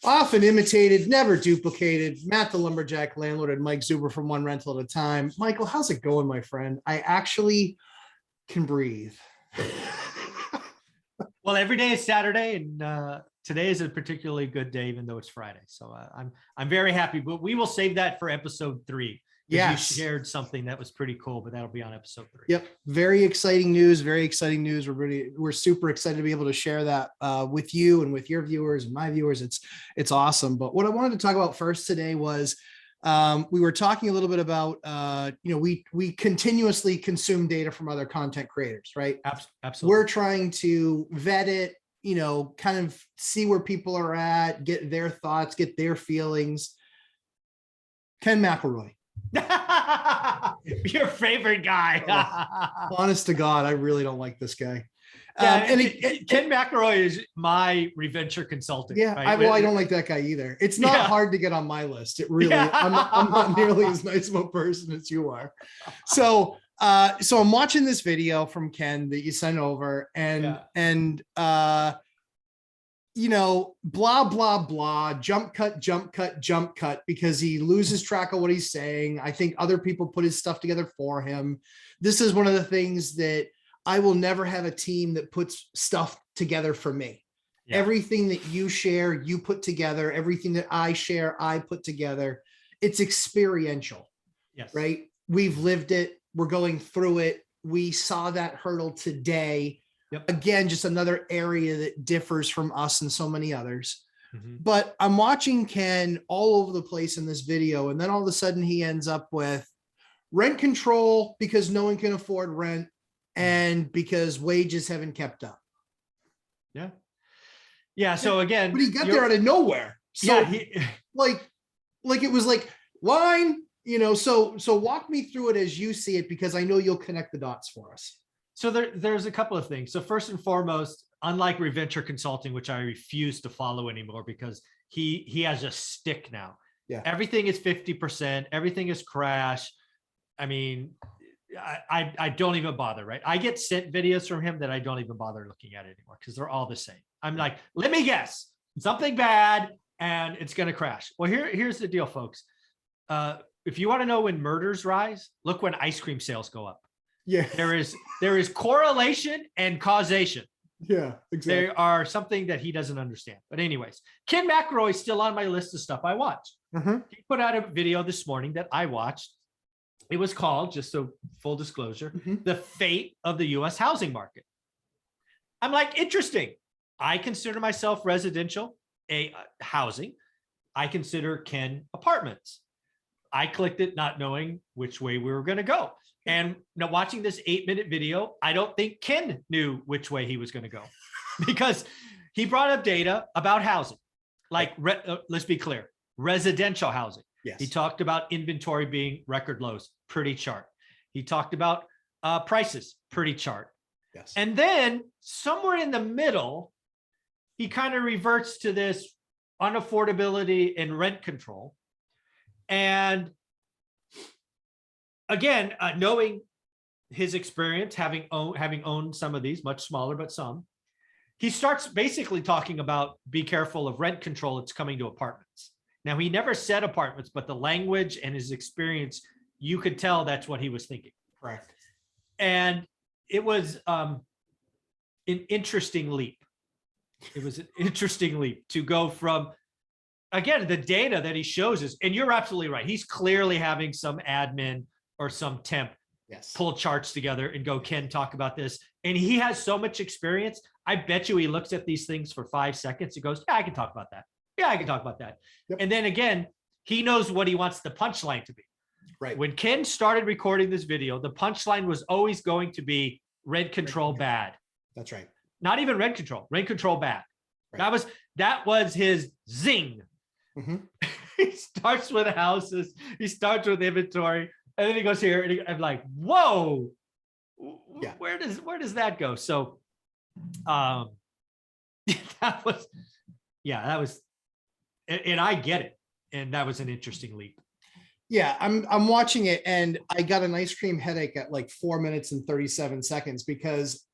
Often imitated, never duplicated. Matt the Lumberjack Landlord and Mike Zuber from One Rental at a Time. Michael, how's it going, my friend? I actually can breathe. Well, every day is Saturday, and today is a particularly good day, even though it's Friday. So I'm very happy. But we will save that for episode 3. Yes, you shared something that was pretty cool, but that'll be on episode 3. Yep, very exciting news. Very exciting news. We're super excited to be able to share that with you and with your viewers and my viewers. It's awesome. But what I wanted to talk about first today was we were talking a little bit about we continuously consume data from other content creators, right? Absolutely. We're trying to vet it, kind of see where people are at, get their thoughts, get their feelings. Ken McElroy. Your favorite guy. Honest to God, I really don't like this guy. Yeah, Ken McElroy is my reventure consultant. Yeah, right? I don't like that guy either. It's not hard to get on my list. It really, I'm not nearly as nice of a person as you are. So I'm watching this video from Ken that you sent over, and blah, blah, blah, jump cut, because he loses track of what he's saying. I think other people put his stuff together for him. This is one of the things that I will never have a team that puts stuff together for me. Yeah. Everything that you share, you put together. Everything that I share, I put together. It's experiential. Yes. Right? We've lived it. We're going through it. We saw that hurdle today. Yep. Again, just another area that differs from us and so many others. Mm-hmm. But I'm watching Ken all over the place in this video, and then all of a sudden he ends up with rent control because no one can afford rent and because wages haven't kept up. Yeah. Yeah. So again, but he got there out of nowhere. So like it was like line, so walk me through it as you see it, because I know you'll connect the dots for us. So there's a couple of things. So first and foremost, unlike reventure consulting, which I refuse to follow anymore because he has a stick now. Yeah. Everything is 50%. Everything is crash. I mean, I don't even bother, right? I get sent videos from him that I don't even bother looking at anymore because they're all the same. I'm like, let me guess, something bad and it's going to crash. Well, here's the deal, folks. If you want to know when murders rise, look when ice cream sales go up. Yeah, there is correlation and causation. Yeah, exactly. There are something that he doesn't understand. But anyways, Ken McElroy is still on my list of stuff I watch. Mm-hmm. He put out a video this morning that I watched. It was called, just so full disclosure, The Fate of the U.S. Housing Market. I'm like, interesting. I consider myself residential, housing. I consider Ken apartments. I clicked it not knowing which way we were going to go. And now watching this 8-minute video, I don't think Ken knew which way he was going to go because he brought up data about housing. Like, let's be clear, residential housing. Yes. He talked about inventory being record lows, pretty chart. He talked about prices, pretty chart. Yes. And then somewhere in the middle, he kind of reverts to this unaffordability and rent control. And again, knowing his experience, having owned some of these, much smaller, but some, he starts basically talking about be careful of rent control. It's coming to apartments. Now, he never said apartments, but the language and his experience, you could tell that's what he was thinking. Correct. And it was an interesting leap. It was an interesting leap to go from, again, the data that he shows us, and you're absolutely right. He's clearly having some admin or some temp pull charts together and go, Ken, talk about this. And he has so much experience. I bet you he looks at these things for 5 seconds. He goes, yeah, I can talk about that. Yeah, I can talk about that. Yep. And then again, he knows what he wants the punchline to be. Right. When Ken started recording this video, the punchline was always going to be rent control bad. That's right. Not even rent control bad. Right. That was his zing. Mm-hmm. He starts with houses. He starts with inventory. And then he goes here and I'm like, whoa, yeah. Where does that go? So that was, and I get it. And that was an interesting leap. Yeah, I'm watching it and I got an ice cream headache at like 4 minutes and 37 seconds because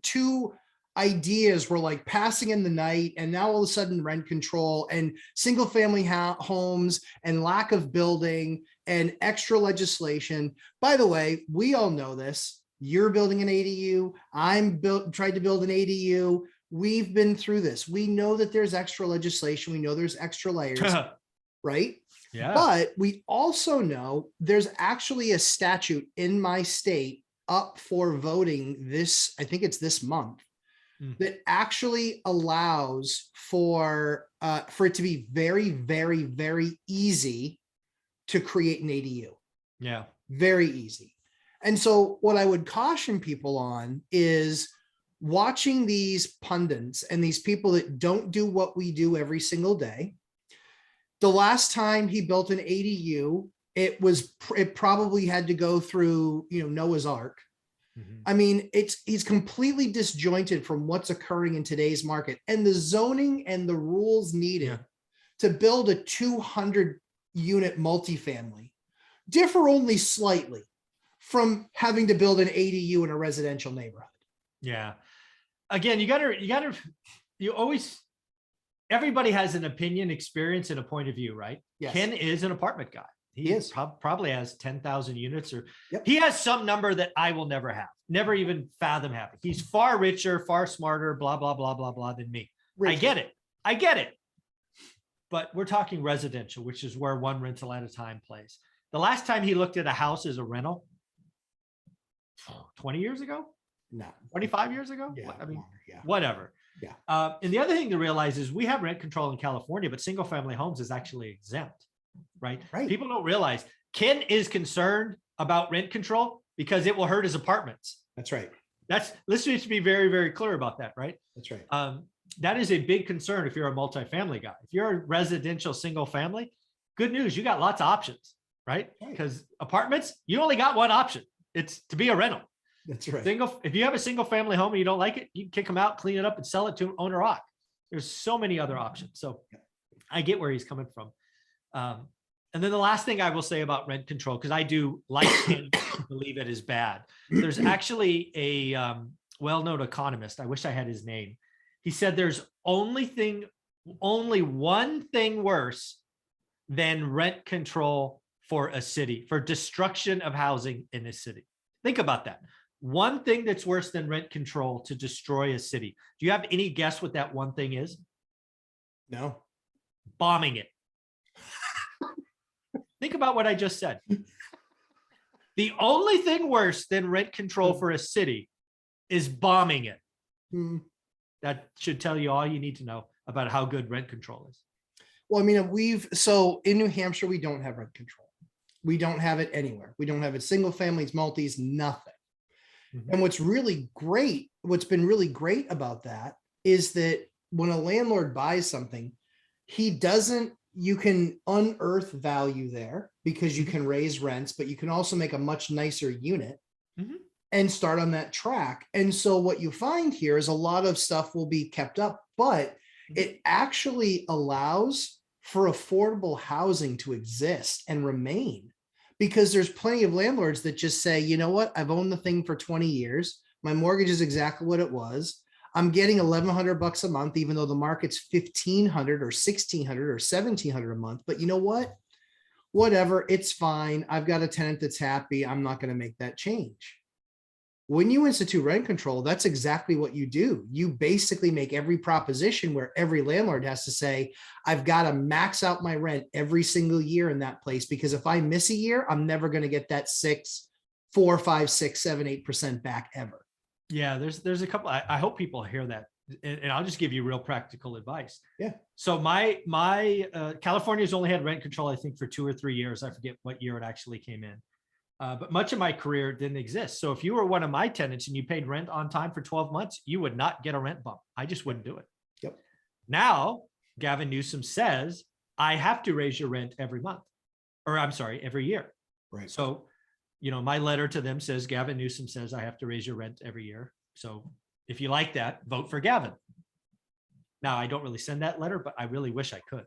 two ideas were like passing in the night, and now all of a sudden rent control and single family homes and lack of building and extra legislation. By the way, we all know this. You're building an ADU. Tried to build an ADU. We've been through this. We know that there's extra legislation. We know there's extra layers, right? Yeah. But we also know there's actually a statute in my state up for voting this, I think it's this month, that actually allows for it to be very, very, very easy to create an ADU. Yeah. Very easy. And so what I would caution people on is watching these pundits and these people that don't do what we do every single day. The last time he built an ADU, it probably had to go through, Noah's Ark. I mean, he's completely disjointed from what's occurring in today's market, and the zoning and the rules needed to build a 200 unit multifamily differ only slightly from having to build an ADU in a residential neighborhood. Yeah. Again, everybody has an opinion, experience, and a point of view, right? Yes. Ken is an apartment guy. He is. Probably has 10,000 units, or he has some number that I will never have, never even fathom having. He's far richer, far smarter, blah, blah, blah, blah, blah than me. Richard. I get it. But we're talking residential, which is where one rental at a time plays. The last time he looked at a house as a rental, 20 years ago? No. 25 years ago? Yeah, I mean, yeah. Whatever. Yeah. And the other thing to realize is we have rent control in California, but single family homes is actually exempt, right? People don't realize Ken is concerned about rent control because it will hurt his apartments. That's right. Let's just be very, very clear about that, right? That's right. That is a big concern if you're a multifamily guy. If you're a residential single family, good news, you got lots of options, right? Because apartments, you only got one option. It's to be a rental. That's right. If you have a single family home and you don't like it, you can kick them out, clean it up, and sell it to owner occ. There's so many other options. So I get where he's coming from. And then the last thing I will say about rent control, because I do like to believe it is bad. There's actually a well-known economist. I wish I had his name. He said there's only one thing worse than rent control for a city, for destruction of housing in a city. Think about that. One thing that's worse than rent control to destroy a city. Do you have any guess what that one thing is? No. Bombing it. Think about what I just said. The only thing worse than rent control for a city is bombing it. That should tell you all you need to know about how good rent control is. Well, I mean, so in New Hampshire, we don't have rent control. We don't have it anywhere. We don't have it single families, multis, nothing. And what's been really great about that is that when a landlord buys something, you can unearth value there because you can raise rents, but you can also make a much nicer unit and start on that track. And so what you find here is a lot of stuff will be kept up, but it actually allows for affordable housing to exist and remain, because there's plenty of landlords that just say, you know what, I've owned the thing for 20 years. My mortgage is exactly what it was. I'm getting $1,100 a month, even though the market's $1,500 or $1,600 or $1,700 a month. But you know what? Whatever, it's fine. I've got a tenant that's happy. I'm not going to make that change. When you institute rent control, that's exactly what you do. You basically make every proposition where every landlord has to say, I've got to max out my rent every single year in that place, because if I miss a year, I'm never going to get that 4, 5, 6, 7, 8% back ever. Yeah, there's a couple. I hope people hear that, and I'll just give you real practical advice. Yeah. So my California's only had rent control, I think, for 2 or 3 years. I forget what year it actually came in. But much of my career didn't exist. So if you were one of my tenants and you paid rent on time for 12 months, you would not get a rent bump. I just wouldn't do it. Yep. Now, Gavin Newsom says, I have to raise your rent every month, or I'm sorry, every year. Right. So, my letter to them says, Gavin Newsom says I have to raise your rent every year. So if you like that, vote for Gavin. Now, I don't really send that letter, but I really wish I could.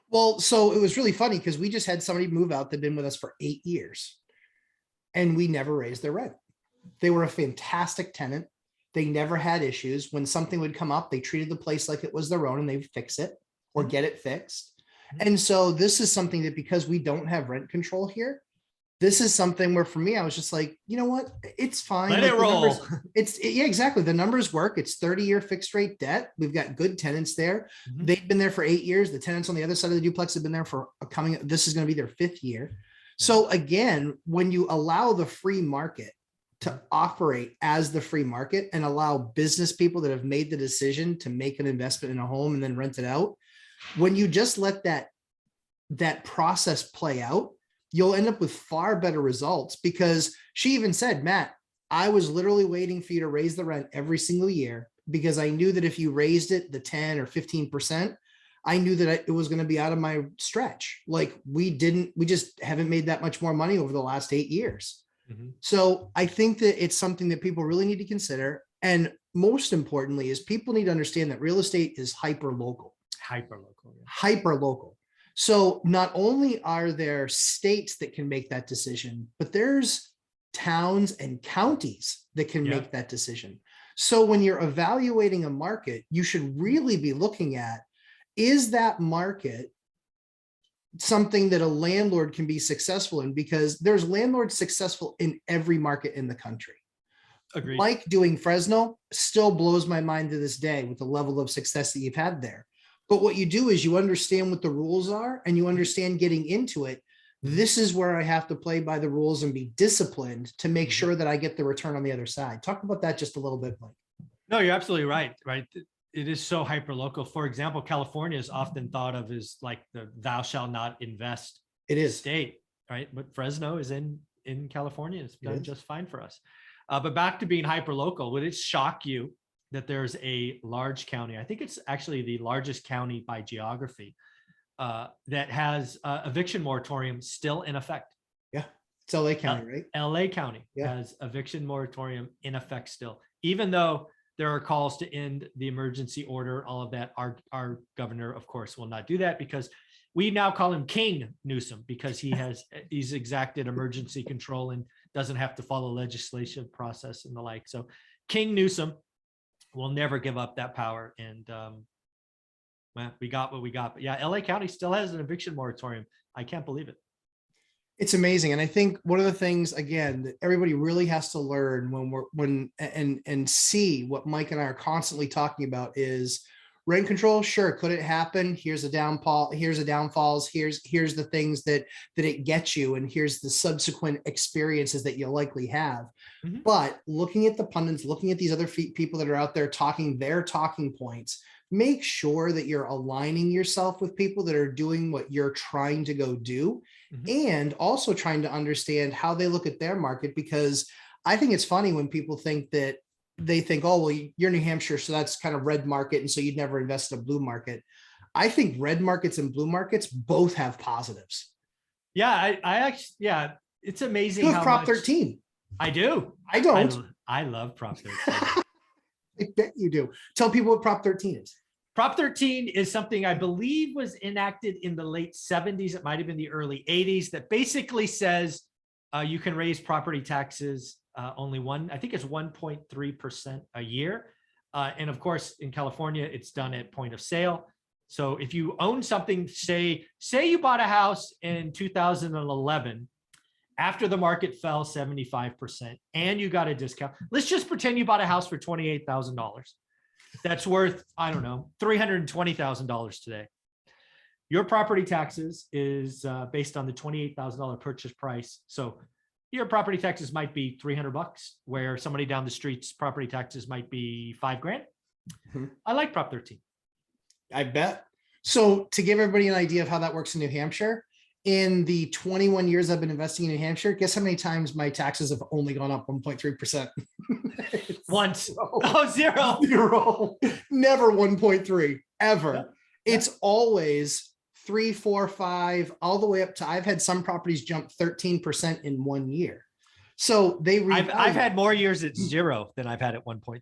Well, so it was really funny because we just had somebody move out that'd been with us for 8 years and we never raised their rent. They were a fantastic tenant. They never had issues. When something would come up, they treated the place like it was their own and they'd fix it or get it fixed. And so this is something that, because we don't have rent control here, this is something where for me, I was just like, you know what? It's fine. Let Like, it the roll. numbers, yeah, exactly. The numbers work. It's 30-year fixed rate debt. We've got good tenants there. They've been there for 8 years. The tenants on the other side of the duplex have been there for this is going to be their 5th year. So again, when you allow the free market to operate as the free market and allow business people that have made the decision to make an investment in a home and then rent it out, when you just let that process play out, you'll end up with far better results. Because she even said, Matt, I was literally waiting for you to raise the rent every single year because I knew that if you raised it the 10 or 15%, I knew that it was going to be out of my stretch. Like we just haven't made that much more money over the last 8 years. So I think that it's something that people really need to consider. And most importantly is people need to understand that real estate is hyper local. Hyper local. So not only are there states that can make that decision, but there's towns and counties that can make that decision. So when you're evaluating a market, you should really be looking at, is that market something that a landlord can be successful in? Because there's landlords successful in every market in the country. Agreed. Mike doing Fresno still blows my mind to this day with the level of success that you've had there. But what you do is you understand what the rules are and you understand getting into it. This is where I have to play by the rules and be disciplined to make sure that I get the return on the other side. Talk about that just a little bit, Mike. No, you're absolutely right. Right. It is so hyper local. For example, California is often thought of as like the thou shalt not invest state, right? But Fresno is in California. It's done just fine for us. But back to being hyper local, would it shock you that there's a large county? I think it's actually the largest county by geography that has eviction moratorium still in effect. Yeah, it's LA County, right? LA County has eviction moratorium in effect still, even though there are calls to end the emergency order, all of that. Our governor, of course, will not do that because we now call him King Newsom because he's exacted emergency control and doesn't have to follow legislation process and the like. So King Newsom will never give up that power. And well, we got what we got. But yeah, LA County still has an eviction moratorium. I can't believe it. It's amazing. And I think one of the things, again, that everybody really has to learn and see what Mike and I are constantly talking about is rent control. Sure, could it happen? Here's a downfall. Here's the downfalls. Here's the things that it gets you, and here's the subsequent experiences that you'll likely have. But looking at the pundits, looking at these other people that are out there talking their talking points, make sure that you're aligning yourself with people that are doing what you're trying to go do, and also trying to understand how they look at their market. Because I think it's funny when people think that they think, oh, well, you're New Hampshire, so that's kind of red market, and so you'd never invest in a blue market. I think red markets and blue markets both have positives. Yeah, I actually, yeah, it's amazing. You have Prop 13. I do. I don't. I love Prop 13. I bet you do. Tell people what Prop 13 is. Prop 13 is something I believe was enacted in the late 70s. It might have been the early 80s, that basically says you can raise property taxes only I think it's 1.3% a year. And of course, in California, it's done at point of sale. So if you own something, say you bought a house in 2011, after the market fell 75% and you got a discount, let's just pretend you bought a house for $28,000. That's worth, I don't know, $320,000 today. Your property taxes is based on the $28,000 purchase price. So your property taxes might be $300, where somebody down the street's property taxes might be $5,000. I like Prop 13. I bet. So to give everybody an idea of how that works in New Hampshire, in the 21 years I've been investing in New Hampshire, guess how many times my taxes have only gone up 1.3%? Once. Oh, zero. Zero. Never 1.3, ever. Yeah. It's always 3, 4, 5, all the way up to, I've had some properties jump 13% in 1 year. So I've had more years at zero than I've had at 1.3%.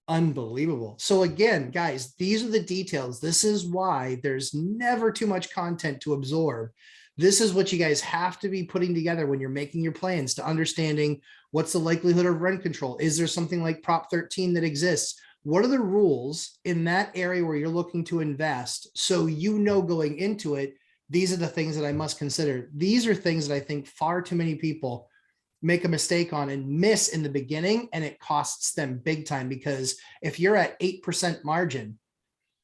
Unbelievable. So again, guys, these are the details. This is why there's never too much content to absorb. This is what you guys have to be putting together when you're making your plans, to understanding What's the likelihood of rent control? Is there something like Prop 13 that exists? What are the rules in that area where you're looking to invest? So you know going into it, these are the things that I must consider. These are things that I think far too many people make a mistake on and miss in the beginning, and it costs them big time, because if you're at 8% margin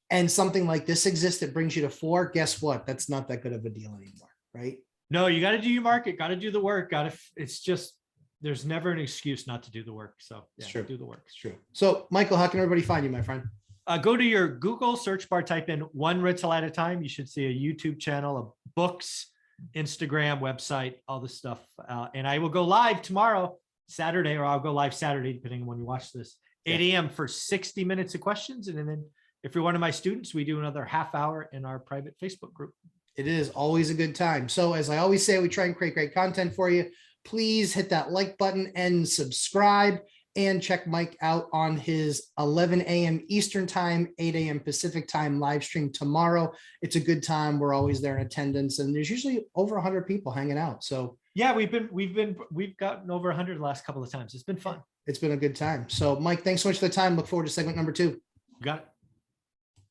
and something like this exists that brings you to 4, guess what? That's not that good of a deal anymore, right? No, you got to do your market, got to do the work, it's just, there's never an excuse not to do the work. So yeah, it's true. Do the work. It's true. So Michael, how can everybody find you, my friend? Go to your Google search bar, type in One Rental at a Time. You should see a YouTube channel of books, Instagram, website, all this stuff. And I will go live tomorrow, Saturday, or I'll go live Saturday, depending on when you watch this, 8 a.m. for 60 minutes of questions. And then if you're one of my students, we do another half hour in our private Facebook group. It is always a good time. So as I always say, we try and create great content for you. Please hit that like button and subscribe, and check Mike out on his 11 a.m. Eastern time, 8 a.m. Pacific time live stream tomorrow. It's a good time. We're always there in attendance, and there's usually over 100 people hanging out. So yeah, we've gotten over 100 the last couple of times. It's been fun. It's been a good time. So Mike, thanks so much for the time. Look forward to segment number 2. You got it.